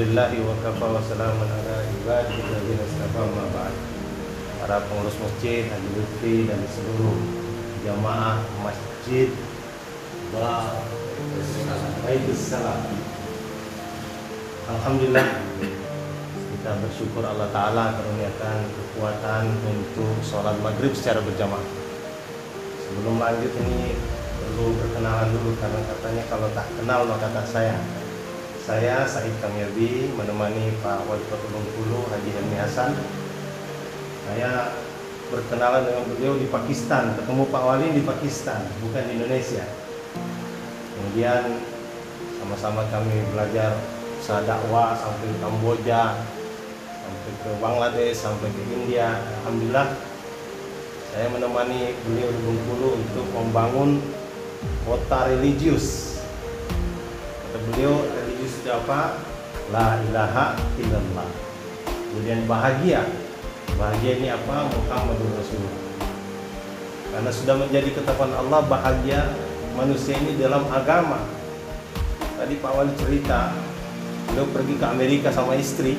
Alhamdulillahi wa kafa wa salamun ala ibadihi alladzina istafa ma ba'd. Para pengurus masjid, Haji Lutfi dan seluruh jamaah masjid Waalaikumsalam. Alhamdulillah, kita bersyukur Allah Ta'ala karuniakan kekuatan untuk sholat maghrib secara berjamaah. Sebelum lanjut ini perlu berkenalan dulu, karena katanya kalau tak kenal maka tak sayang. Saya Said Kamyabi menemani Pak Wali Kota Bengkulu Haji Helmi Hasan. Saya berkenalan dengan beliau di Pakistan, ketemu Pak Wali di Pakistan, bukan di Indonesia. Kemudian sama-sama kami belajar usaha dakwah sampai ke Kamboja, sampai ke Bangladesh, sampai ke India. Alhamdulillah, saya menemani beliau di Bengkulu untuk membangun kota religius. Kata beliau, religius itu apa? La ilaha illallah. Kemudian bahagia. Bahagia ini apa? Muhammadur Rasulullah. Karena sudah menjadi ketetapan Allah bahagia manusia ini dalam agama. Tadi Pak Wali cerita, beliau pergi ke Amerika sama istri.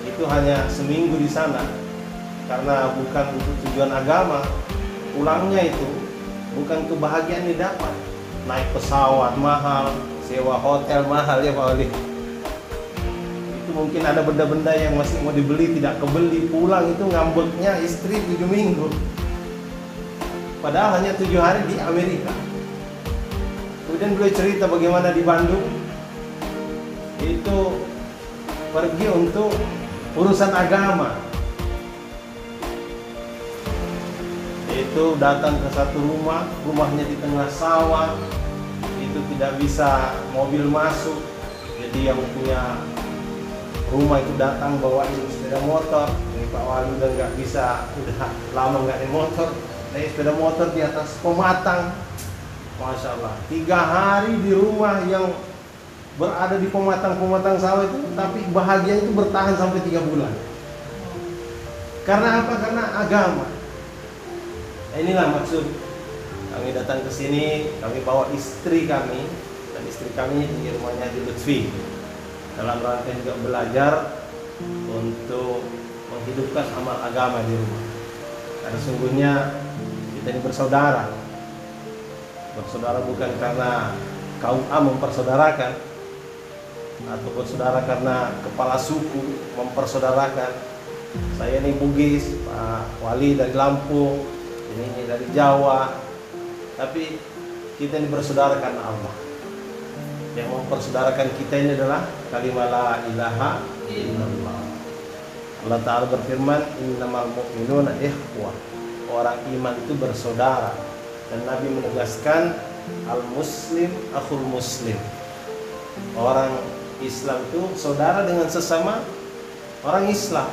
Itu hanya seminggu di sana. Karena bukan untuk tujuan agama. Pulangnya itu bukan kebahagiaan didapat. Naik pesawat mahal, sewa hotel mahal ya Pak Wali. Mungkin ada benda-benda yang masih mau dibeli tidak kebeli, pulang itu ngambeknya istri 7 minggu, padahal hanya 7 hari di Amerika. Kemudian beliau cerita bagaimana di Bandung itu pergi untuk urusan agama. Itu datang ke satu rumah, rumahnya di tengah sawah, itu tidak bisa mobil masuk, jadi yang punya rumah itu datang bawain sepeda motor. Ini Pak Wali udah nggak bisa, udah lama nggak naik motor, naik sepeda motor di atas pematang. Masya Allah, 3 hari di rumah yang berada di pematang sawah itu, tapi bahagia itu bertahan sampai 3 bulan. Karena apa? Karena agama. Nah, inilah maksud kami datang ke sini. Kami bawa istri kami, dan istri kami di rumahnya di Lutfi, dalam rangka juga belajar untuk menghidupkan amal agama di rumah. Karena sungguhnya kita ini bersaudara. Bersaudara bukan karena kaum A mempersaudarakan, atau bersaudara karena kepala suku mempersaudarakan. Saya ini Bugis, Pak Wali dari Lampung, ini dari Jawa. Tapi kita ini bersaudara karena Allah. Yang mempersaudarakan kita ini adalah kalimat la ilaha illallah. Allah Ta'ala berfirman, innamal mu'minuna ikhwah. Orang iman itu bersaudara. Dan Nabi menegaskan, al-muslim akhul muslim. Orang Islam itu saudara dengan sesama orang Islam.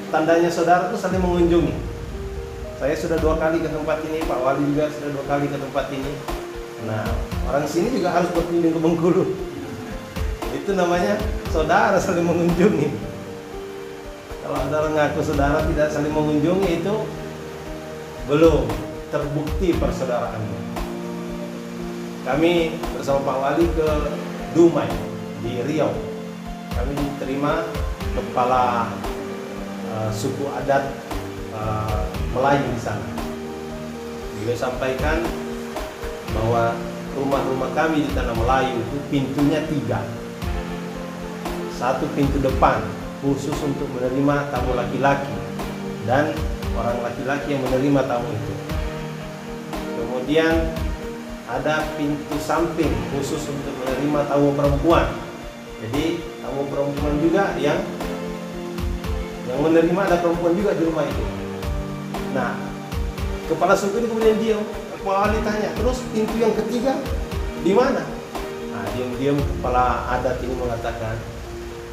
Tandanya saudara itu saling mengunjungi. Saya sudah 2 kali ke tempat ini, Pak Wali juga sudah 2 kali ke tempat ini. Nah, orang sini juga harus berkunjung ke Bengkulu. Itu namanya saudara saling mengunjungi. Kalau ada orang ngaku saudara tidak saling mengunjungi, itu belum terbukti persaudaraannya. Kami bersama Pak Wali ke Dumai di Riau. Kami diterima kepala suku adat Melayu di sana. Beliau sampaikan bahwa rumah-rumah kami di tanah Melayu itu pintunya 3. Satu pintu depan khusus untuk menerima tamu laki-laki dan orang laki-laki yang menerima tamu itu. Kemudian ada pintu samping khusus untuk menerima tamu perempuan. Jadi tamu perempuan juga yang menerima, ada perempuan juga di rumah itu. Nah, kepala suku ini kemudian diam. Pak Wali tanya, terus pintu yang ketiga di mana? Nah, diam-diam kepala adat ini mengatakan,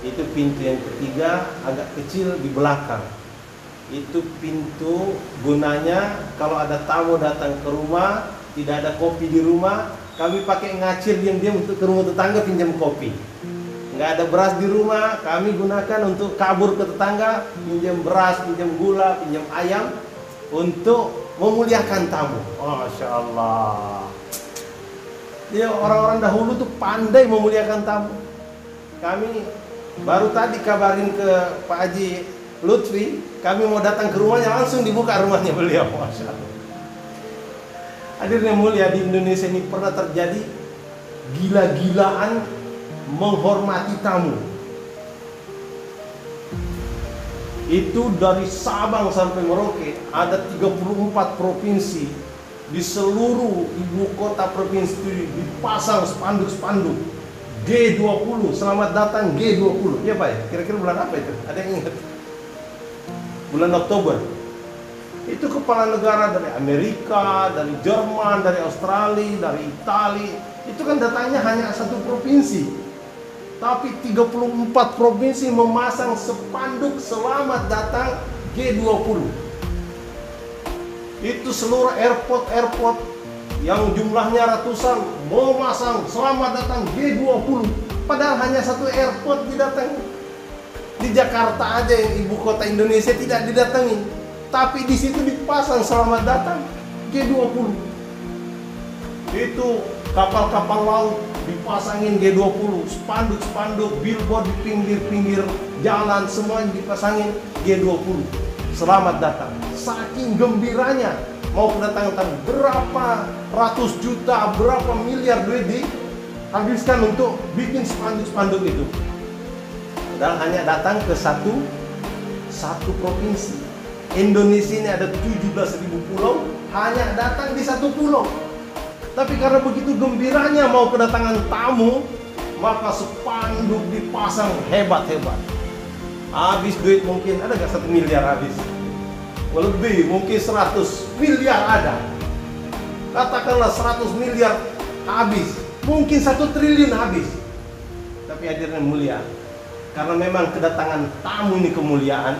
itu pintu yang ketiga agak kecil di belakang. Itu pintu gunanya kalau ada tamu datang ke rumah, tidak ada kopi di rumah, kami pakai ngacir diam-diam untuk ke rumah tetangga pinjam kopi. Nggak ada beras di rumah, kami gunakan untuk kabur ke tetangga, pinjam beras, pinjam gula, pinjam ayam untuk memuliakan tamu. Masya Allah. Dia orang-orang dahulu tuh pandai memuliakan tamu. Kami Baru tadi kabarin ke Pak Haji Lutfi, kami mau datang ke rumahnya, langsung dibuka rumahnya beliau. Masya Allah. Hadirin yang mulia, di Indonesia ini pernah terjadi gila-gilaan menghormati tamu. Itu dari Sabang sampai Merauke, ada 34 provinsi. Di seluruh ibu kota provinsi itu dipasang spanduk-spanduk G20, selamat datang G20. Ya Pak ya, kira-kira bulan apa itu? Ada yang ingat? Bulan Oktober. Itu kepala negara dari Amerika, dari Jerman, dari Australia, dari Italia. Itu kan datangnya hanya satu provinsi, tapi 34 provinsi memasang spanduk selamat datang G20. Itu seluruh airport yang jumlahnya ratusan memasang selamat datang G20. Padahal hanya satu airport didatangi. Di Jakarta aja yang ibu kota Indonesia tidak didatangi, tapi di situ dipasang selamat datang G20. Itu kapal-kapal laut dipasangin G20, spanduk-spanduk, billboard di pinggir-pinggir jalan, semuanya dipasangin G20. Selamat datang. Saking gembiranya mau kedatangan tamu, berapa ratus juta, berapa miliar duit dihabiskan untuk bikin spanduk-spanduk itu. Padahal hanya datang ke satu provinsi. Indonesia ini ada 17.000 pulau, hanya datang di satu pulau. Tapi karena begitu gembiranya mau kedatangan tamu, maka spanduk dipasang hebat-hebat. Habis duit mungkin, ada gak 1 miliar habis? Lebih, mungkin 100 miliar ada. Katakanlah 100 miliar habis, mungkin 1 triliun habis. Tapi hadirin mulia, karena memang kedatangan tamu ini kemuliaan,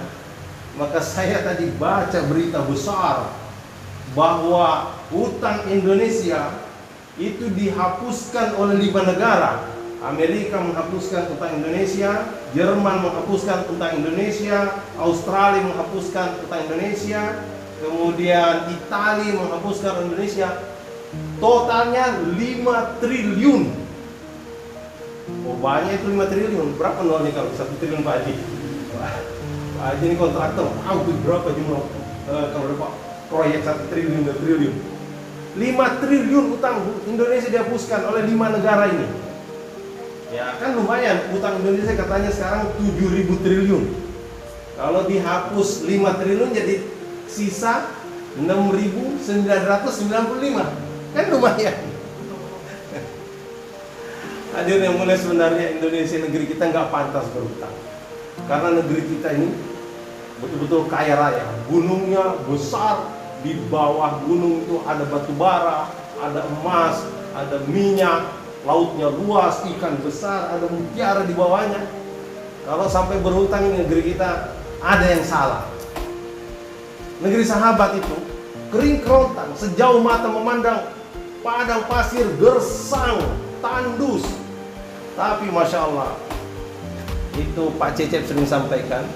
maka saya tadi baca berita besar bahwa hutang Indonesia itu dihapuskan oleh 5 negara. Amerika menghapuskan hutang Indonesia, Jerman menghapuskan hutang Indonesia, Australia menghapuskan hutang Indonesia, kemudian Italia menghapuskan Indonesia. Totalnya 5 triliun. Oh, banyak itu 5 triliun. Berapa nolnya kalau 1 triliun Pak Haji? Pak Haji ini kontraktor, tahu berapa jumlah kalau berapa proyek 1 triliun, 2 triliun. 5 triliun utang Indonesia dihapuskan oleh 5 negara ini. Ya kan lumayan, utang Indonesia katanya sekarang 7.000 triliun. Kalau dihapus 5 triliun jadi sisa 6.995. Kan lumayan. Hadirin yang mulia, sebenarnya Indonesia, negeri kita nggak pantas berhutang. Karena negeri kita ini betul-betul kaya raya. Gunungnya besar, di bawah gunung itu ada batu bara, ada emas, ada minyak, lautnya luas, ikan besar, ada mutiara di bawahnya. Kalau sampai berhutang ini negeri kita, ada yang salah. Negeri sahabat itu kering kerontang, sejauh mata memandang padang pasir gersang, tandus. Tapi Masya Allah, itu Pak Cecep sering sampaikan,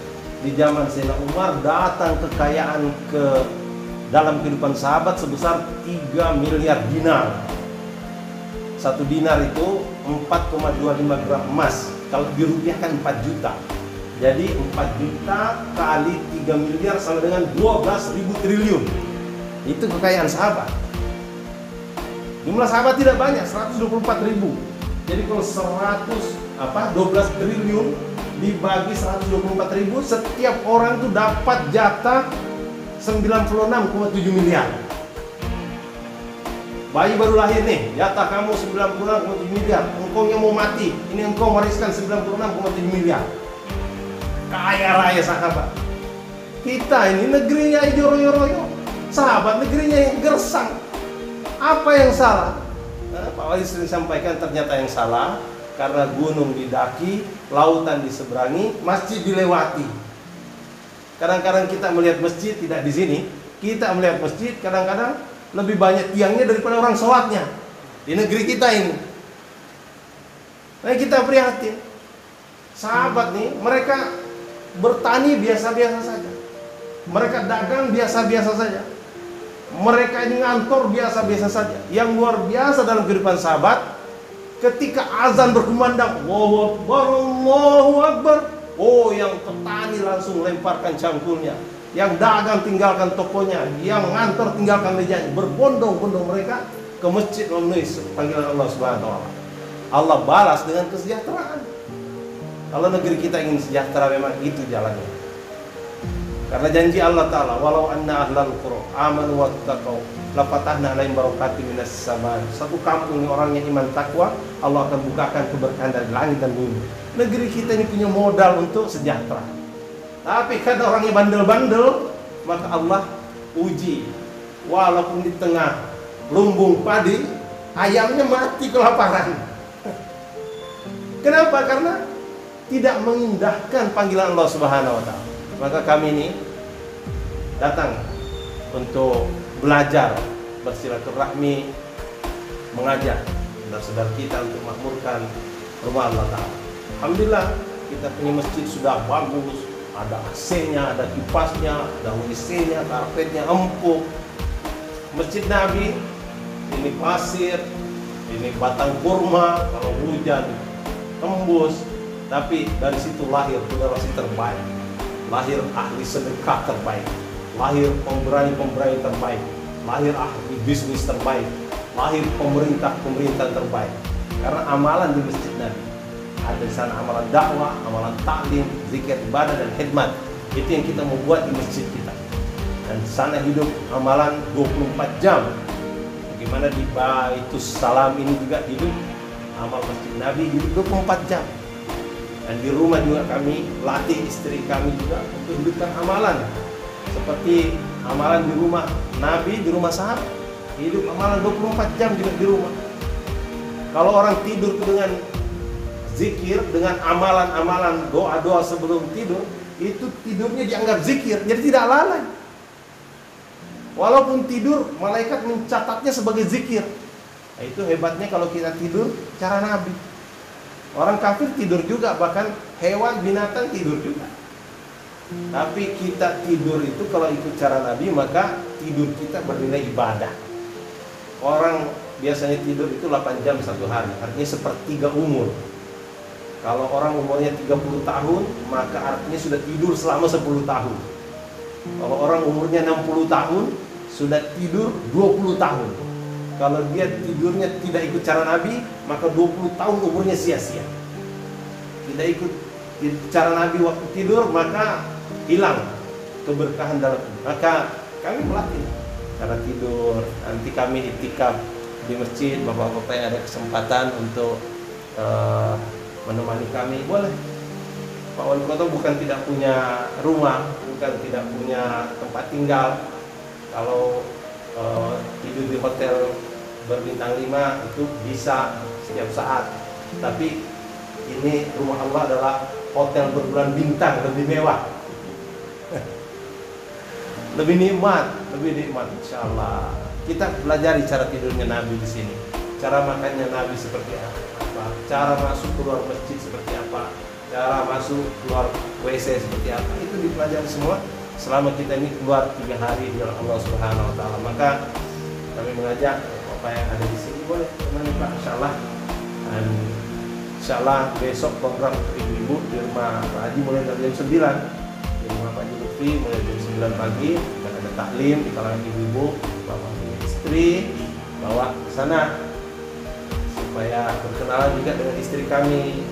di zaman Sayyidina Umar datang kekayaan ke dalam kehidupan sahabat sebesar 3 miliar dinar. 1 dinar itu 4,25 gram emas. Kalau dirupiahkan 4 juta. Jadi 4 juta kali 3 miliar sama dengan 12.000 triliun. Itu kekayaan sahabat. Jumlah sahabat tidak banyak, 124.000. Jadi kalau 12 triliun dibagi 124.000, setiap orang itu dapat jatah 96,7 miliar. Bayi baru lahir nih, jatah kamu 96,7 miliar. Engkau yang mau mati, ini engkau wariskan 96,7 miliar. Kaya raya sahabat. Kita ini negerinya hijau royo-royo, sahabat negerinya yang gersang. Apa yang salah? Pak Wali sering sampaikan, ternyata yang salah karena gunung didaki, lautan diseberangi, masjid dilewati. Kadang-kadang kita melihat masjid tidak di sini, kita melihat masjid kadang-kadang lebih banyak tiangnya daripada orang sholatnya di negeri kita ini. Nah, kita prihatin. Sahabat nih, mereka bertani biasa-biasa saja, mereka dagang biasa-biasa saja, mereka ini ngantor biasa-biasa saja. Yang luar biasa dalam kehidupan sahabat, Ketika azan berkumandang, Allahu Akbar, Allahu Akbar. Oh, yang petani langsung lemparkan cangkulnya, yang dagang tinggalkan tokonya, yang ngantor tinggalkan mejanya, berbondong-bondong mereka ke masjid memenuhi panggilan Allah Subhanahu wa taala. Allah balas dengan kesejahteraan. Kalau negeri kita ingin sejahtera, memang itu jalannya. Karena janji Allah Ta'ala, walau anna ahlal qura amanu wattaqau lafatahna alaihim barakatim minas sama. Satu kampung ini orangnya iman takwa, Allah akan bukakan keberkahan dari langit dan bumi. Negeri kita ini punya modal untuk sejahtera. Tapi karena orangnya bandel-bandel, maka Allah uji. Walaupun di tengah lumbung padi, ayamnya mati kelaparan. Kenapa? Karena tidak mengindahkan panggilan Allah Subhanahu wa taala. Maka kami ini datang untuk belajar, bersilaturahmi, mengajak saudara-saudara kita untuk makmurkan rumah Allah Ta'ala. Alhamdulillah, kita punya masjid sudah bagus, ada AC-nya, ada kipasnya, ada WC-nya, karpetnya empuk. Masjid Nabi, ini pasir, ini batang kurma, kalau hujan tembus. Tapi dari situ lahir generasi terbaik, lahir ahli sedekah terbaik, lahir pemberani-pemberani terbaik, lahir ahli bisnis terbaik, lahir pemerintah-pemerintah terbaik. Karena amalan di Masjid Nabi ada di sana, amalan dakwah, amalan taklim, zikir, ibadah dan khidmat. Itu yang kita mau buat di masjid kita. Dan di sana hidup amalan 24 jam. Bagaimana di Baitus Salam ini juga hidup amal Masjid Nabi hidup 24 jam. Dan di rumah juga kami latih istri kami juga untuk hidupkan amalan seperti amalan di rumah Nabi, di rumah sahabat, hidup amalan 24 jam juga di rumah. Kalau orang tidur dengan zikir, dengan amalan-amalan doa-doa sebelum tidur, itu tidurnya dianggap zikir, jadi tidak lalai. Walaupun tidur, malaikat mencatatnya sebagai zikir. Nah, itu hebatnya kalau kita tidur cara Nabi. Orang kafir tidur juga, bahkan hewan, binatang tidur juga. Tapi kita tidur itu kalau ikut cara Nabi, maka tidur kita bernilai ibadah. Orang biasanya tidur itu 8 jam satu hari, artinya sepertiga umur. Kalau orang umurnya 30 tahun, maka artinya sudah tidur selama 10 tahun. Kalau orang umurnya 60 tahun, sudah tidur 20 tahun. Kalau dia tidurnya tidak ikut cara Nabi, maka 20 tahun umurnya sia-sia. Tidak ikut cara Nabi waktu tidur, maka hilang keberkahan dalam tidur. Maka kami melatih cara tidur. Nanti kami itikaf di masjid. Bapak-bapak yang ada kesempatan untuk menemani kami, boleh. Pak Wali Kota bukan tidak punya rumah, bukan tidak punya tempat tinggal. Kalau tidur di hotel berbintang 5 itu bisa setiap saat. Tapi ini rumah Allah adalah hotel berbulan bintang, lebih mewah. Lebih nikmat, insya Allah. Kita pelajari cara tidurnya Nabi di sini, cara makannya Nabi seperti apa, cara masuk keluar masjid seperti apa, cara masuk keluar WC seperti apa. Itu dipelajari semua selama kita ini keluar 3 hari di Allah Subhanahu wa taala. Maka kami mengajak Bapak yang ada di sini, boleh temani Pak, insyaallah. Dan insyaallah besok program untuk ibu-ibu di rumah Pak Haji mulai dari jam 9. Di rumah Pak Haji Lutfi mulai jam 9 pagi, dan ada taklim di kalangan ibu-ibu, bapak istri bawa ke sana supaya berkenalan juga dengan istri kami,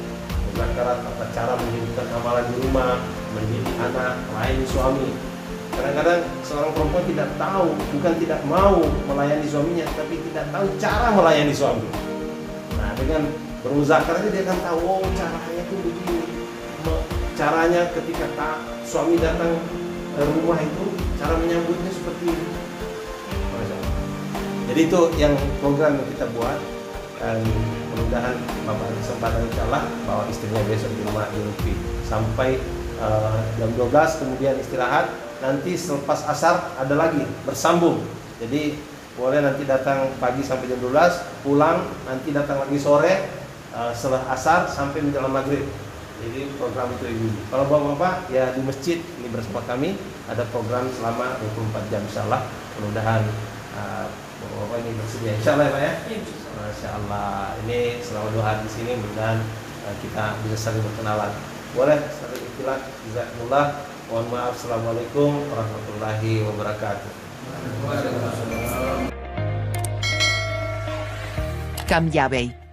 muzakarat tata cara menghidupkan amalan di rumah, mendidik anak, melayani suami. Kadang-kadang seorang perempuan tidak tahu, bukan tidak mau melayani suaminya, tapi tidak tahu cara melayani suami. Nah, dengan bermuzakarat dia akan tahu, oh caranya itu begini. Caranya ketika suami datang ke rumah itu, cara menyambutnya seperti ini. Jadi itu yang program yang kita buat, dan mudah-mudahan Bapak ada kesempatan insyaallah bawa istrinya besok di rumah di Lutfi sampai jam 12, kemudian istirahat. Nanti selepas asar ada lagi bersambung. Jadi boleh nanti datang pagi sampai jam 12, pulang nanti datang lagi sore setelah asar sampai menjelang maghrib. Jadi program itu ibu. Kalau bapak-bapak ya di masjid ini bersama kami ada program selama 24 jam insyaallah. Mudah-mudahan Bapak ini bersedia, insya Allah ya Pak ya. Masya Allah, ini selama 2 hari di sini mudah-mudahan kita bisa saling berkenalan. Boleh saling ikhlas, jazakumullah. Mohon maaf, assalamualaikum warahmatullahi wabarakatuh. Cambiabe.